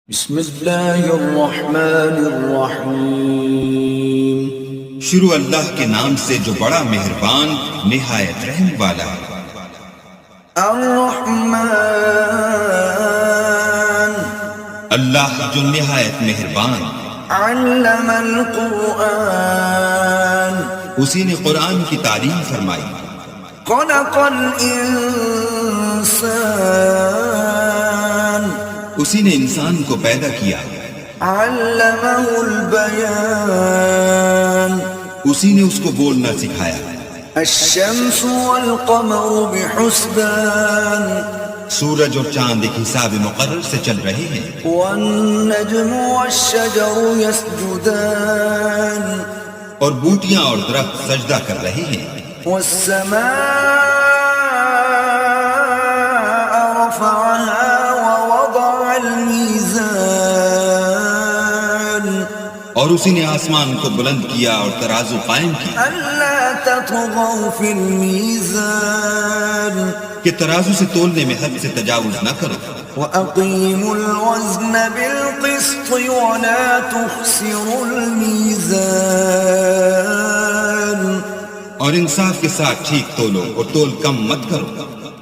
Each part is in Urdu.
بسم اللہ الرحمن الرحیم۔ شروع اللہ کے نام سے جو بڑا مہربان نہایت رحم والا ہے۔ الرحمن، اللہ جو نہایت مہربان، علم القرآن، اسی نے قرآن کی تعلیم فرمائی۔ خلق الانسان، اسی نے انسان کو پیدا کیا۔ علمہ البیان، اسی نے اس کو بولنا سکھایا۔ الشمس والقمر بحسبان، سورج اور چاند ایک حساب مقرر سے چل رہے ہیں۔ والنجم والشجر يسجدان، اور بوٹیاں اور درخت سجدہ کر رہے ہیں۔ والسماء رفعها ووضع الميزان، اور اسی نے آسمان کو بلند کیا اور ترازو قائم کیا ألا تطغوا في الميزان، کہ ترازو سے تولنے میں حد سے تجاوز نہ کرو۔ وأقيموا الوزن بالقسط ولا تخسروا الميزان، اور انصاف کے ساتھ ٹھیک تولو اور تول کم مت کرو۔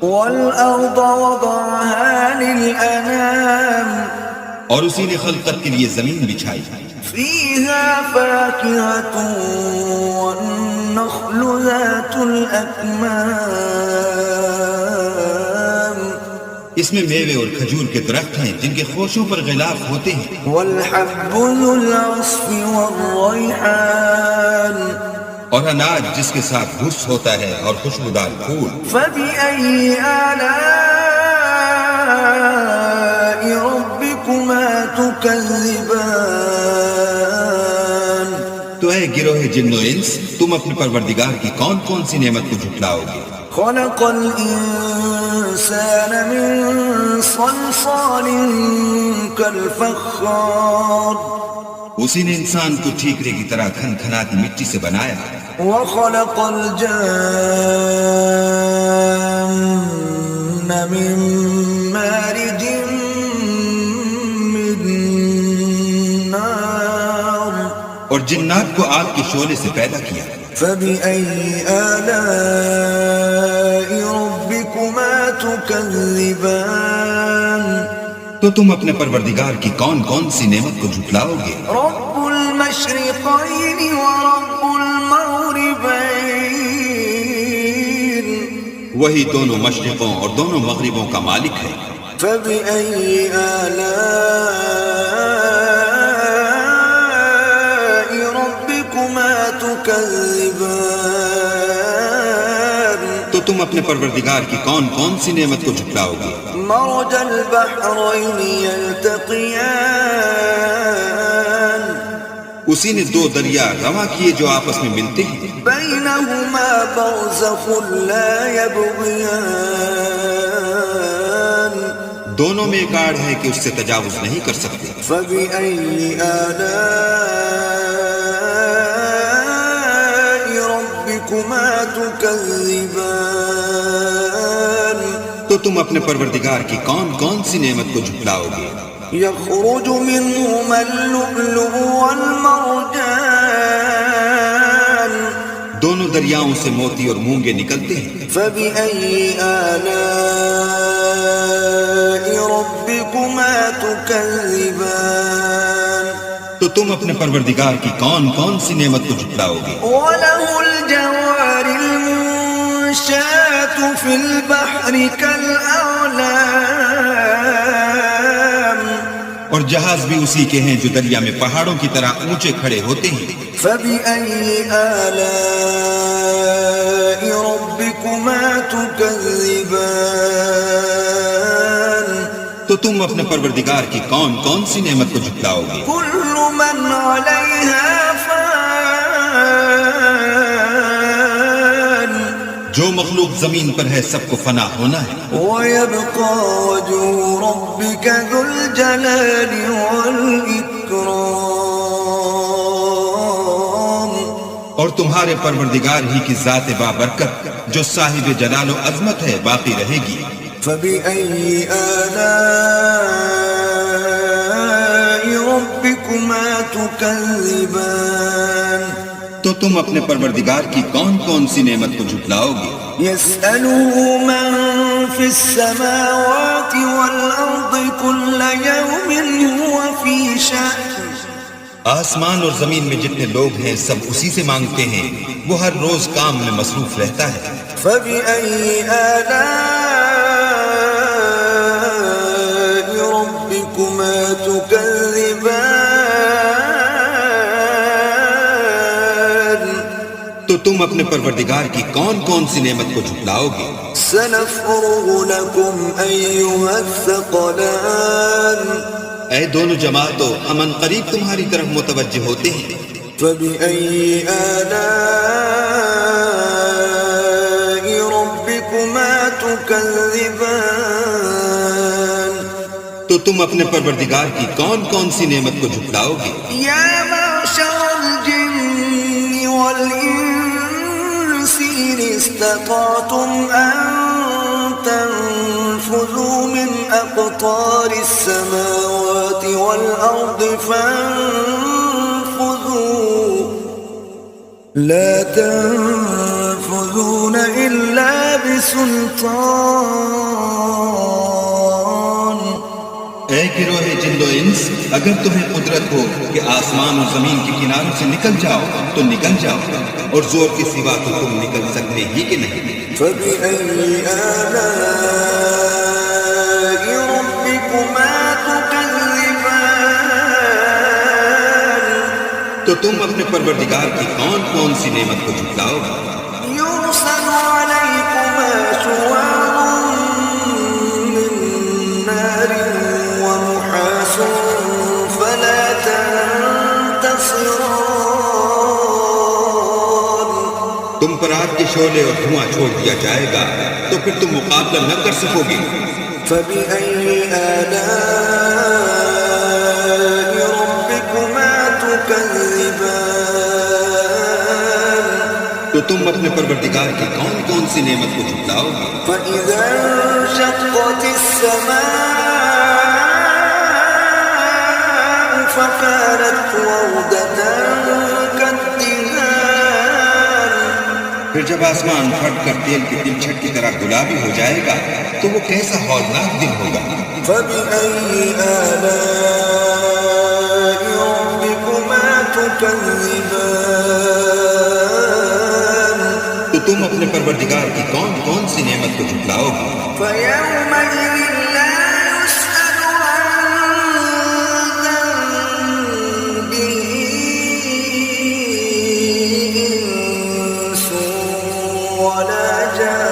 والأرض وضعها للأنام، اور اسی نے خلقت کے لیے زمین بچھائی، فيها فاكهة والنخل ذات الأكمام، اس میں میوے اور کھجور کے درخت ہیں جن کے خوشوں پر غلاف ہوتے ہیں، والحب ذو العصف والريحان، اور اناج جس کے ساتھ بھس ہوتا ہے اور خوشبودار پھول۔ فبأي آلاء ربكما تكذبان، تو اے گروہ جن و انس، تم اپنے پروردگار کی کون کون سی نعمت کو جھٹلاؤ گے؟ خلق الإنسان من صلصال كالفخار، اسی نے انسان کو ٹھیکرے کی طرح کھن کھناتی مٹی سے بنایا۔ وخلق الجان من مارج من نار، اور جنات کو آگ کے شعلے سے پیدا کیا۔ فبأي آلاء ربكما تكذبان، تو تم اپنے پروردگار کی کون کون سی نعمت کو جھٹلاؤ گے؟ رب المشرقين ورب المغربين، وہی دونوں مشرقوں اور دونوں مغربوں کا مالک ہے۔ فبأي آلاء ربكما تكذبان، تو تم اپنے پروردگار کی کون کون سی نعمت کو جھٹلاؤ گے؟ مرج البحرين يلتقيان، اسی نے دو دریا رواں کیے جو آپس میں ملتے ہیں، بينهما برزخ لا يبغيان، دونوں میں ایک آڑ ہے کہ اس سے تجاوز نہیں کر سکتے۔ فبأي آلاء ربكما تكذبان، تو تم اپنے پروردگار کی کون کون سی نعمت کو جھٹلاؤ گے؟ يخرج منهما اللؤلؤ والمرجان، دونوں دریاؤں سے موتی اور مونگے نکلتے ہیں۔ فبأي آلاء ربكما تكذبان، تو تم اپنے پروردگار کی کون کون سی نعمت کو جھٹلاؤ گے؟ وله الجوار المنشآت في البحر كالأعلام، اور جہاز بھی اسی کے ہیں جو دریا میں پہاڑوں کی طرح اونچے کھڑے ہوتے ہیں۔ فبأي آلاء ربكما تكذبان، تو تم اپنے پروردگار کی کون کون سی نعمت کو جھٹلاؤ گے؟ كل من عليها فان، جو مخلوق زمین پر ہے سب کو فنا ہونا ہے، ويبقى وجه ربك ذو الجلال والإكرام، اور تمہارے پروردگار ہی کی ذات بابرکت جو صاحب جلال و عظمت ہے باقی رہے گی۔ فبأي آلاء ربكما تكذبان تو تم اپنے پروردگار کی کون کون سی نعمت کو جھٹلاؤ گے؟ يسأله من في السماوات والأرض كل يوم هو في شأن آسمان اور زمین میں جتنے لوگ ہیں سب اسی سے مانگتے ہیں، وہ ہر روز کام میں مصروف رہتا ہے۔ فبأي آلاء ربكما تكذبان تو تم اپنے پروردگار کی کون کون سی نعمت کو جھٹلاؤ گے؟ سنفرغ لكم أيها الثقلان اے دونوں جماعتوں، ہم ان قریب تمہاری طرف متوجہ ہوتے ہیں۔ فبأي آلاء ربكما تكذبان تو تم اپنے پروردگار کی کون کون سی نعمت کو جھٹلاؤ گے؟ يا معشر الجن والإنس إن استطعتم أن تنفذوا من أقطار السماوات والأرض فانفذوا لا تنفذون إلا بسلطان اے گروہ جن و انس، اگر تمہیں قدرت ہو کہ آسمان اور زمین کے کناروں سے نکل جاؤ تو نکل جاؤ، اور زور کے سوا تو تم نکل سکتے ہی کہ نہیں۔ فبأي آلاء ربكما تكذبان تو تم اپنے پروردگار کی کون کون سی نعمت کو جھٹلاؤ گے؟ يرسل عليكما شواظ من نار ونحاس فلا تنتصران تم پر آگ کے شعلے اور دھواں چھوڑ دیا جائے گا تو پھر تم مقابلہ نہ کر سکو گے۔ فبأي آلاء ربكما تكذبان تو تم اپنے پروردگار کی کون کون سی نعمت کو جھٹلاؤ گے؟ فإذا انشقت السماء فكانت وردة كالدهان پھر جب آسمان پھٹ کر تیل کی تلچھٹ کی طرح گلابی ہو جائے گا تو وہ کیسا ہولناک دن ہوگا۔ فبأي آلاء ربكما تكذبان تو تم اپنے پروردگار کی کون کون سی نعمت کو جھٹلاؤ گے؟ فيومئذ لا يسأل عن ذنبه إنس ولا جان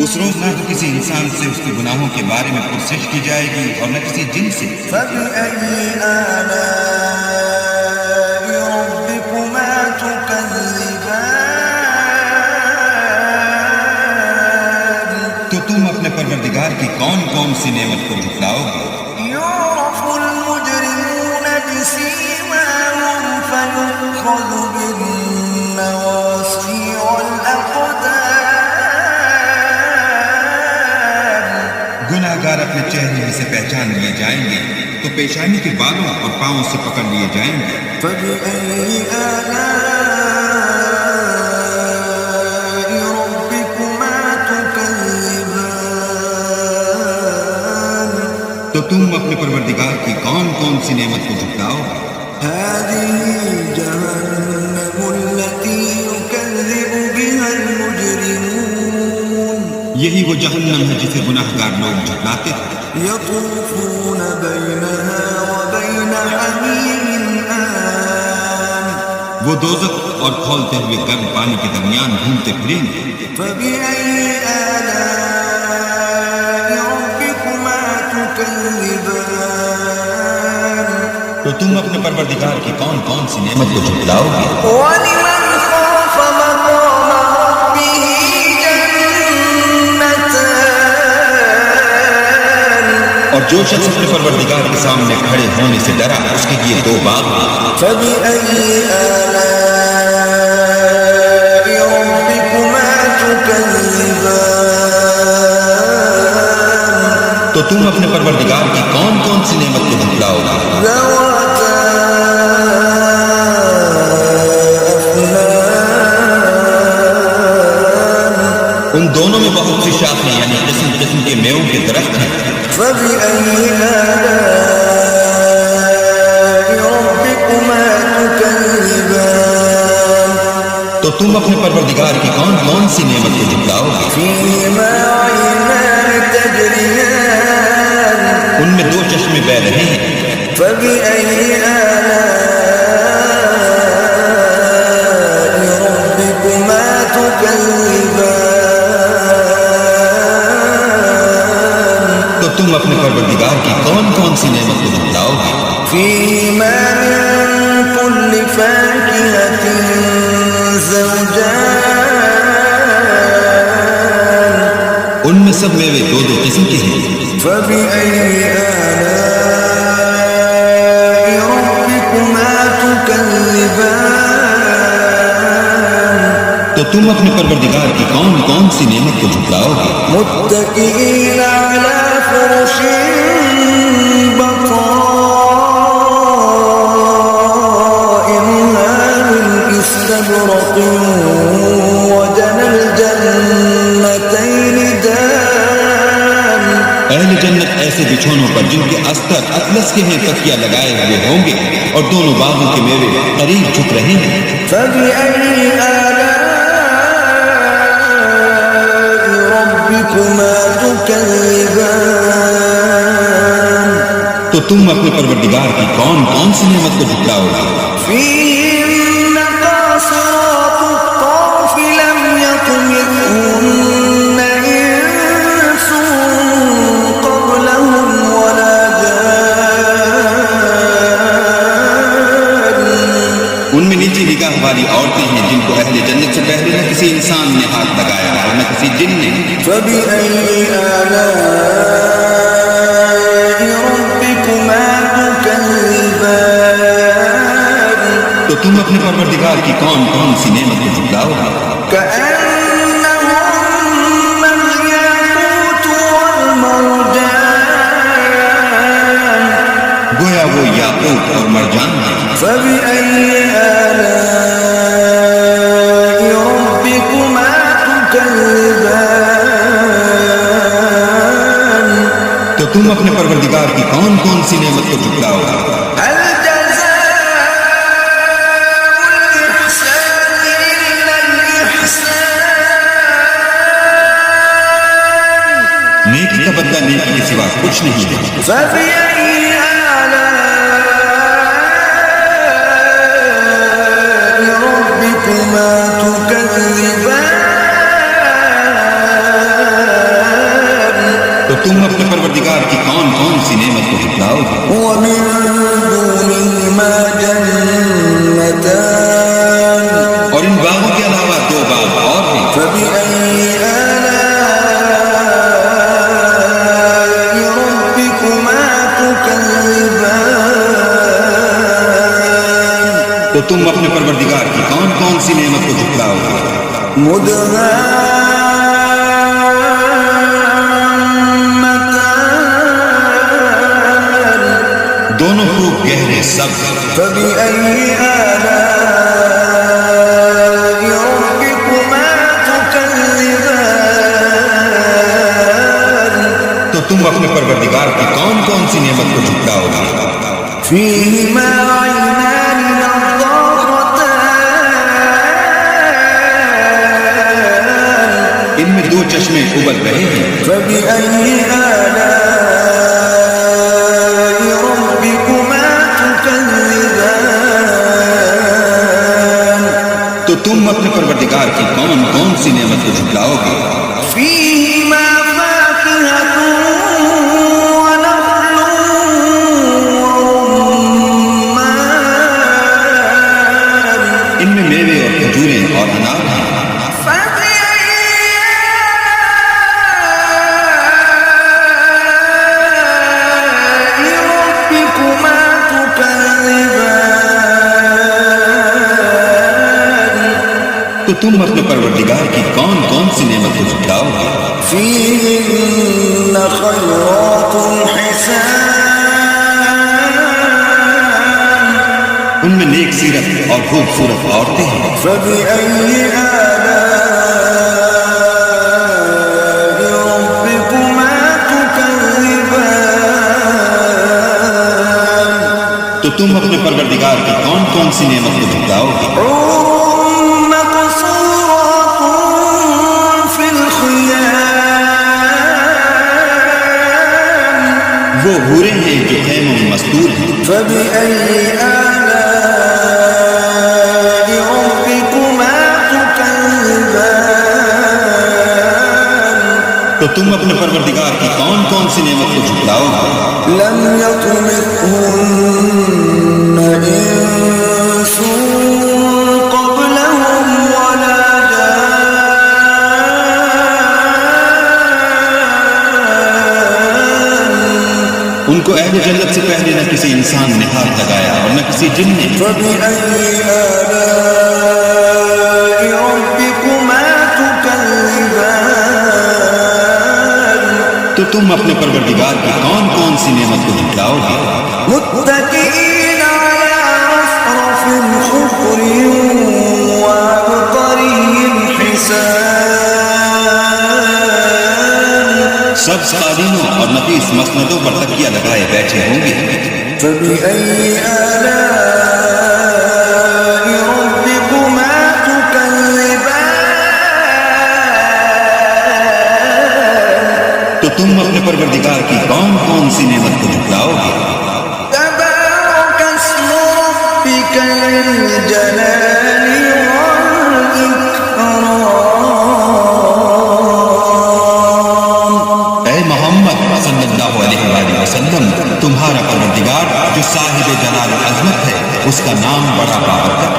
اس روز نہ تو کسی انسان سے اس کے گناہوں کے بارے میں پرسش کی جائے گی اور نہ کسی جن سے۔ فبأي آلاء ربكما تكذبان تو تم اپنے پروردگار کی کون کون سی نعمت کو جھٹلاؤ گے؟ يعرف المجرمون بسيماهم فيؤخذ بالنواصي والأقدام گناہ گار اپنے چہرے میں سے پہچان لیے جائیں گے تو پیشانی کے بالوں اور پاؤں سے پکڑ لیے جائیں گے۔ فبأي آلاء ربكما تكذبان تو تم اپنے پروردگار کی کون کون سی نعمت کو جھٹلاؤ گے؟ هذه جهنم التي يكذب بها المجرمون یہی وہ جہنم ہے جسے گناہ گار لوگ جھٹلاتے ہیں۔ يطوفون بينها وبين حميم آن وہ دوزخ اور کھولتے ہوئے گرم پانی کے درمیان گھومتے پھریں گے۔ فبأي آلاء ربكما تكذبان تو تم اپنے پروردگار کی کون کون سی نعمت کو جھٹلاؤ گے؟ ولمن خاف مقام ربه جنتان اور جو شخص اپنے پروردگار کے سامنے کھڑے ہونے سے ڈرا اس کے لیے دو باغ ہیں۔ فبأي آلاء ربكما تكذبان تم اپنے پروردگار کی کون کون سی نعمت کو جھٹلاؤ گے؟ ذواتا ان دونوں میں بہت سی شاخیں یعنی قسم قسم کے میووں کے درخت ہیں۔ فبأي آلاء ربكما تكذبان تو تم اپنے پروردگار کی کون کون سی نعمت کو جھٹلاؤ گے؟ فيهما عينان تجريان ان میں دو چشمے بہہ رہے ہیں۔ فبأي آلاء ربكما تكذبان تو تم اپنے پروردگار کی کون کون سی نعمت کو جھٹلاؤ گے؟ فيهما من كل فاكهة زوجان ان میں سب میوے دو دو قسم کے ہیں۔ فبأي آلاء ربكما تكذبان تو تم اپنے پروردگار کی کون کون سی نعمت کو جھٹلاؤ گے؟ متكئين على فرش بطائنها من استبرق وجنى الجنتين دان اہل جنت ایسے بچھونوں پر جن کے استر اطلس کے ہیں تکیہ لگائے ہوئے ہوں گے اور دونوں باغوں کے میوے قریب جھک رہے ہیں۔ فبأي آلاء ربكما تكذبان تو تم اپنے پروردگار کی کون کون سی نعمت کو جھٹلاؤ گے؟ فيهن قاصرات الطرف لم يطمثهن إنس قبلهم ولا جان ان میں نیچی نگاہ والی عورتیں ہیں جن کو اہل جنت سے پہلے نہ کسی انسان نے ہاتھ لگایا اور نہ کسی جن نے۔ فبأي آلاء ربكما تكذبان تو تم اپنے پروردگار کی کون کون سی نعمت کو جھٹلاؤ گے؟ كأنهن الياقوت والمرجان گویا وہ یاقوت اور مرجان ہیں۔ فبأي آلاء ربكما تكذبان تو تم اپنے پروردگار کی کون کون سی نعمت کو جھٹلاؤ گے؟ هل جزاء الإحسان إلا الإحسان نیکی کا بدلہ نیکی کے سوا کچھ نہیں ہے۔ فبأي آلاء ربكما تكذبان تو تم اپنے پروردگار کی کون کون سی نعمت کو جھٹلاؤ گے؟ ومن دونهما جنتان اور ان باغوں کے علاوہ دو باغ اور ہیں۔ فبأي آلاء ربكما تكذبان تو تم اپنے پروردگار کی کون کون سی نعمت کو جھٹلاؤ گے؟ مدهامتان دونوں خوب گہرے سبز۔ فبأي آلاء ربكما تكذبان تو تم اپنے پروردگار کی کون کون سی نعمت کو جھٹلاؤ گے؟ فيهما عينان نضاختان ان میں دو چشمے ابل رہے ہیں۔ فبأي آلاء ربكما تكذبان تو تم اپنے پروردگار کی کون کون سی نعمت کو جھٹلاؤ گے؟ فيهما فاكهة ونخل ورمان ان میں میوے اور کھجوریں اور انار ہیں۔ فبأي آلاء ربكما تكذبان تو تم اپنے پروردگار کی کون کون سی نعمت کو جھٹلاؤ گے؟ فيهن خيرات حسان ان میں نیک سیرت اور خوبصورت عورتیں ہیں. فبأي آلاء ربكما تكذبان تو تم اپنے پروردگار کی کون کون سی نعمت کو جھٹلاؤ گے؟ حور مقصورات في الخيام وہ حوریں ہیں جو خیموں میں مستور ہیں. فبأي آلاء ربكما تكذبان تو تم اپنے پروردگار کی کون کون سی نعمت کو جھٹلاؤ گے؟ لم يطمثهن إنس قبلهم ولا جان ان کو اہل جنت سے پہلے نہ کسی انسان نے ہاتھ لگایا اور نہ کسی جن نے. فبأي آلاء ربكما تكذبان تو تم اپنے پروردگار کی کون کون سی نعمت کو جھٹلاؤ گے؟ متكئين على رفرف خضر وعبقري حسان سبز قالینوں اور نفیس مسندوں پر تکیہ لگائے بیٹھے ہوں گے. فبأي آلاء ربكما تكذبان تو تم اپنے پروردگار کی کون کون سی نعمت کو جھٹلاؤ گے؟ تبارك اسم ربك ذي الجلال والإكرام. اے محمد صلی اللہ علیہ وآلہ وسلم، تمہارا پروردگار جو صاحب جلال و عظمت ہے، اس کا نام بڑا بابرکت